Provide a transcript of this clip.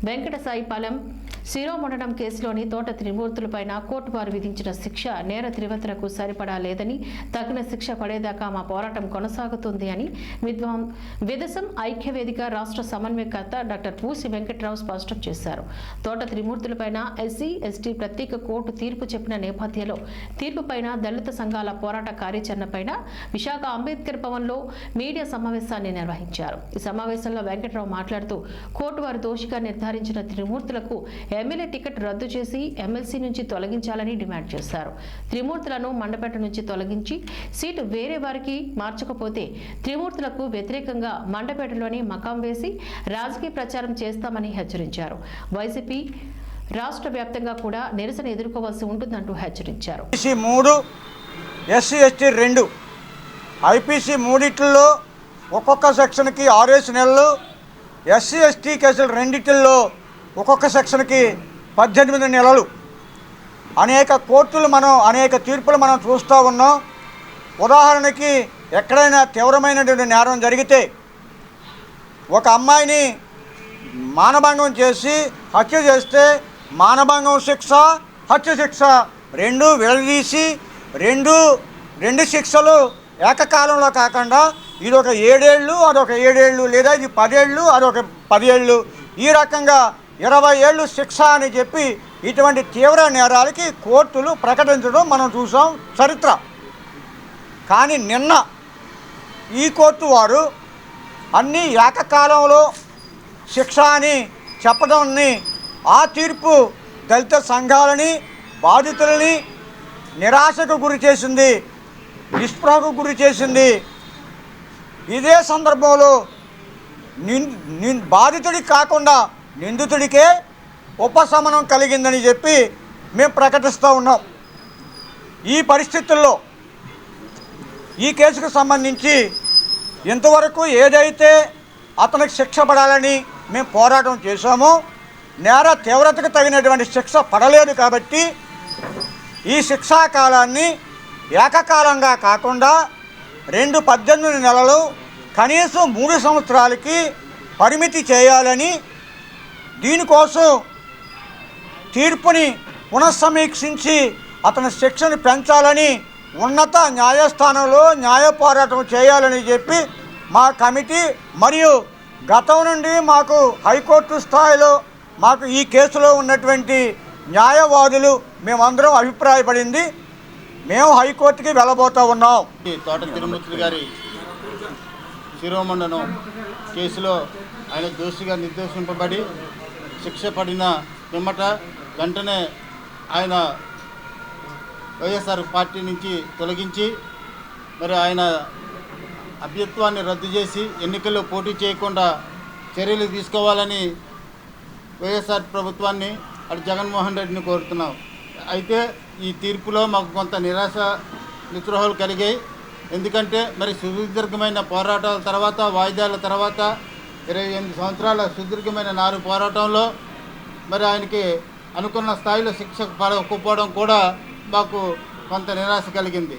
వెంకటసాయిపాలెం శిరోమండనం కేసులోని తోట త్రిమూర్తులపైన కోర్టు వారు విధించిన శిక్ష నేర తీవ్రతకు సరిపడా లేదని తగిన శిక్ష పడేదాకా మా పోరాటం కొనసాగుతుంది అని విదసం ఐక్యవేదిక రాష్ట్ర సమన్వయకర్త డాక్టర్ పూసి వెంకట్రావు స్పష్టం చేశారు. తోట త్రిమూర్తులపైన ఎస్సీ ఎస్టీ ప్రత్యేక కోర్టు తీర్పు చెప్పిన నేపథ్యంలో తీర్పుపైన దళిత సంఘాల పోరాట కార్యాచరణపైన విశాఖ అంబేద్కర్ భవన్లో మీడియా సమావేశాన్ని నిర్వహించారు. ఈ సమావేశంలో వెంకట్రావు మాట్లాడుతూ కోర్టు వారు దోషిగా నిర్ధారించిన త్రిమూర్తులకు ఎమ్మెల్యే టికెట్ రద్దు చేసి ఎమ్మెల్సీ నుంచి తొలగించాలని డిమాండ్ చేశారు. త్రిమూర్తులను మండపేట నుంచి తొలగించి సీటు వేరే వారికి మార్చకపోతే త్రిమూర్తులకు వ్యతిరేకంగా మండపేటలోని మకాం వేసి రాజకీయ ప్రచారం చేస్తామని హెచ్చరించారు. వైసీపీ రాష్ట్ర వ్యాప్తంగా కూడా నిరసన ఎదుర్కోవాల్సి ఉంటుందంటూ హెచ్చరించారు. ఎస్సీ ఎస్టీ 2 ఐపీసీ 3 ఒక్కొక్క సెక్షన్కి 6 నెలలు, ఎస్సీ ఎస్టీ కేసులు 2 ఒక్కొక్క సెక్షన్కి 18 నెలలు. అనేక కోర్టులు అనేక తీర్పులు మనం చూస్తూ ఉన్నాం. ఉదాహరణకి ఎక్కడైనా తీవ్రమైనటువంటి నేరం జరిగితే ఒక అమ్మాయిని మానభంగం చేసి హత్య చేస్తే మానభంగం శిక్ష, హత్య శిక్ష 2 విడదీసి రెండు శిక్షలు ఏకకాలంలో కాకుండా ఇది ఒక 7 ఏళ్ళు, అదొక 7 ఏళ్ళు, లేదా ఇది 10 ఏళ్ళు, అదొక 10 ఏళ్ళు, ఈ రకంగా 20 ఏళ్ళు శిక్ష అని చెప్పి ఇటువంటి తీవ్ర నేరాలకి కోర్టులు ప్రకటించడం మనం చూసాం చరిత్ర. కానీ నిన్న ఈ కోర్టు వారు అన్నీ ఏకకాలంలో శిక్ష అని చెప్పడాన్ని ఆ తీర్పు దళిత సంఘాలని బాధితులని నిరాశకు గురి చేసింది, నిస్పృహకు గురి చేసింది. ఇదే సందర్భంలో బాధితుడికి కాకుండా నిందితుడికే ఉపశమనం కలిగిందని చెప్పి మేము ప్రకటిస్తూ ఉన్నాం. ఈ పరిస్థితుల్లో ఈ కేసుకు సంబంధించి ఇంతవరకు ఏదైతే అతనికి శిక్ష పడాలని మేము పోరాటం చేశామో నేర తీవ్రతకు తగినటువంటి శిక్ష పడలేదు. కాబట్టి ఈ శిక్షా కాలాన్ని ఏకకాలంగా కాకుండా 18 నెలలు కనీసం 3 సంవత్సరాలకి పరిమితి చేయాలని, దీనికోసం తీర్పుని పునఃసమీక్షించి అతని శిక్షను పెంచాలని ఉన్నత న్యాయస్థానంలో న్యాయ పోరాటం చేయాలని చెప్పి మా కమిటీ మరియు గతం నుండి మాకు హైకోర్టు స్థాయిలో మాకు ఈ కేసులో ఉన్నటువంటి న్యాయవాదులు మేమందరం అభిప్రాయపడింది. మేము హైకోర్టుకి వెళ్ళబోతూ ఉన్నాం. తోట తిరుమూర్తి గారి శిరోమండనం కేసులో ఆయన దోషిగా నిర్దేశింపబడి శిక్ష పడిన పిమ్మట వెంటనే ఆయన వైఎస్ఆర్ పార్టీ నుంచి తొలగించి మరి ఆయన అభ్యత్వాన్ని రద్దు చేసి ఎన్నికల్లో పోటీ చేయకుండా చర్యలు తీసుకోవాలని వైఎస్ఆర్ ప్రభుత్వాన్ని అటు జగన్మోహన్ రెడ్డిని కోరుతున్నాం. అయితే ఈ తీర్పులో మాకు కొంత నిరాశ నిస్పృహలు కలిగాయి. ఎందుకంటే మరి సుదీర్ఘమైన పోరాటాల తర్వాత, వాయిదాల తర్వాత 28 సంవత్సరాల సుదీర్ఘమైన పోరాటంలో మరి ఆయనకి అనుకున్న స్థాయిలో శిక్ష పడకపోవడం కూడా మాకు కొంత నిరాశ కలిగింది.